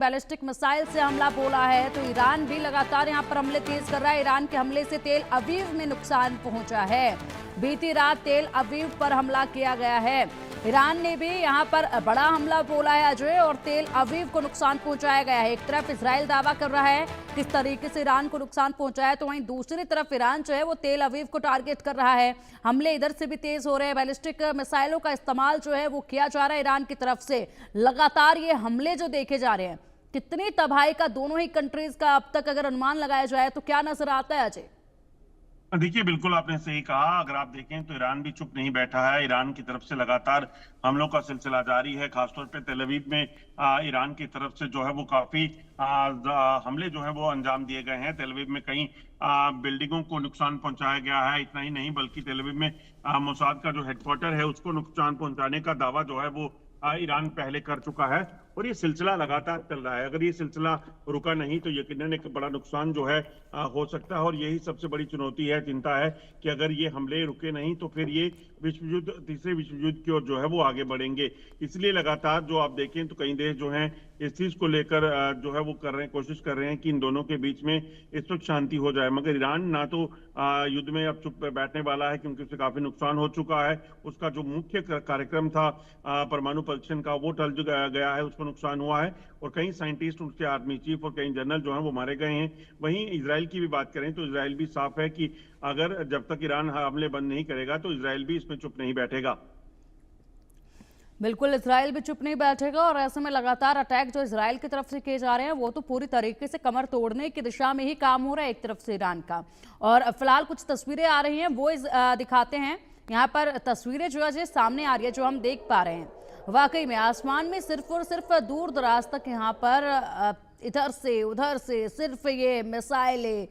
Ballistic missile से हमला बोला है तो ईरान भी लगातार यहां पर हमले तेज कर रहा है। ईरान के हमले से तेल अवीव में नुकसान पहुंचा है। बीती रात तेल अवीव पर हमला किया गया है। ईरान ने भी यहां पर बड़ा हमला बोला है अजय, और तेल अवीव को नुकसान पहुंचाया गया है। एक तरफ इजराइल दावा कर रहा है किस तरीके से ईरान को नुकसान पहुंचाया, तो वहीं दूसरी तरफ ईरान जो है वो तेल अवीव को टारगेट कर रहा है। हमले इधर से भी तेज हो रहे हैं। बैलिस्टिक मिसाइलों का इस्तेमाल जो है वो किया जा रहा है ईरान की तरफ से। लगातार ये हमले जो देखे जा रहे हैं, कितनी तबाही का दोनों ही कंट्रीज का अब तक अगर अनुमान लगाया जाए तो क्या नजर आता है अजय? देखिए, बिल्कुल आपने सही कहा। अगर आप देखें तो ईरान भी चुप नहीं बैठा है। ईरान की तरफ से लगातार हमलों का सिलसिला जारी है। खासतौर पे तेल अवीव में ईरान की तरफ से जो है वो काफी हमले जो है वो अंजाम दिए गए हैं। तेल अवीव में कई बिल्डिंगों को नुकसान पहुंचाया गया है। इतना ही नहीं बल्कि तेल अवीव में मोसाद का जो हेडक्वार्टर है उसको नुकसान पहुंचाने का दावा जो है वो ईरान पहले कर चुका है, और ये सिलसिला लगातार चल रहा है। अगर ये सिलसिला रुका नहीं तो यकीनन एक बड़ा नुकसान जो है हो सकता है। और यही सबसे बड़ी चुनौती है, चिंता है कि अगर ये हमले रुके नहीं तो फिर ये विश्व युद्ध, तीसरे विश्व युद्ध की ओर जो है वो आगे बढ़ेंगे। इसलिए लगातार जो आप देखें तो कई देश जो हैं इस चीज को लेकर जो है वो कर रहे हैं, कोशिश कर रहे हैं कि इन दोनों के बीच में इस वक्त शांति हो जाए। मगर ईरान ना तो युद्ध में अब चुप बैठने वाला है, क्योंकि उसे काफी नुकसान हो चुका है। उसका जो मुख्य कार्यक्रम था परमाणु परीक्षण का, वो टल गया है, उसको नुकसान हुआ है। और कई साइंटिस्ट, उसके आर्मी चीफ और कई जनरल जो हैं वो मारे गए हैं। वहीं इजराइल की भी बात करें तो इजराइल भी साफ है कि अगर जब तक ईरान हमले बंद नहीं करेगा तो इजराइल भी इसमें चुप नहीं बैठेगा। बिल्कुल, इजराइल भी चुप नहीं बैठेगा, और ऐसे में लगातार अटैक जो इजराइल की तरफ से किए जा रहे हैं वो तो पूरी तरीके से कमर तोड़ने की दिशा में ही काम हो रहा है एक तरफ से ईरान का। और फिलहाल कुछ तस्वीरें आ रही हैं वो दिखाते हैं। यहाँ पर तस्वीरें जो है सामने आ रही है, जो हम देख पा रहे हैं, वाकई में आसमान में सिर्फ और सिर्फ दूर दराज तक यहाँ पर इधर से उधर से सिर्फ ये मिसाइलें,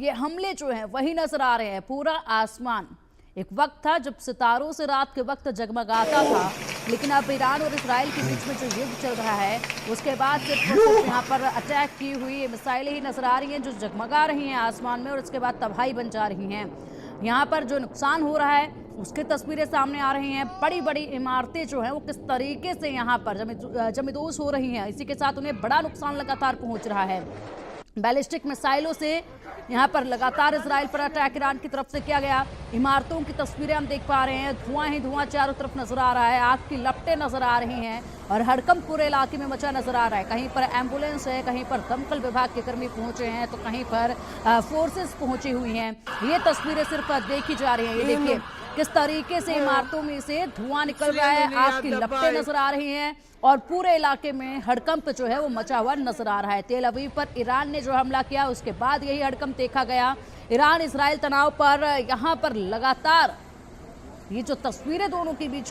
ये हमले जो हैं वही नजर आ रहे हैं। पूरा आसमान एक वक्त था जब सितारों से रात के वक्त जगमगाता था, लेकिन अब ईरान और इजराइल के बीच में जो युद्ध चल रहा है उसके बाद सिर्फ और सिर्फ यहाँ पर अटैक की हुई मिसाइलें ही नजर आ रही हैं जो जगमगा रही हैं आसमान में, और इसके बाद तबाही बन जा रही हैं। यहाँ पर जो नुकसान हो रहा है उसकी तस्वीरें सामने आ रही हैं। बड़ी बड़ी इमारतें जो हैं वो किस तरीके से यहाँ पर जमींदोज हो रही हैं, इसी के साथ उन्हें बड़ा नुकसान लगातार पहुँच रहा है। बैलिस्टिक मिसाइलों से यहाँ पर लगातार इजराइल पर अटैक ईरान की तरफ से किया गया। इमारतों की तस्वीरें हम देख पा रहे हैं, धुआं ही धुआं चारों तरफ नजर आ रहा है, आग की लपटें नजर आ रही हैं, और हड़कंप पूरे इलाके में मचा नजर आ रहा है। कहीं पर एम्बुलेंस है, कहीं पर दमकल विभाग के कर्मी पहुंचे हैं, तो कहीं पर फोर्सेस पहुंची हुई हैं। ये तस्वीरें सिर्फ देखी जा रही हैं। ये देखिए किस तरीके से इमारतों में से धुआं निकल रहा है, आग की लपटें नजर आ रही हैं, और पूरे इलाके में हड़कंप जो है वो मचा हुआ नजर आ रहा है। तेल अवीव पर ईरान ने जो हमला किया उसके बाद यही हड़कंप देखा गया। ईरान इजराइल तनाव पर यहाँ पर लगातार ये जो तस्वीरें दोनों के बीच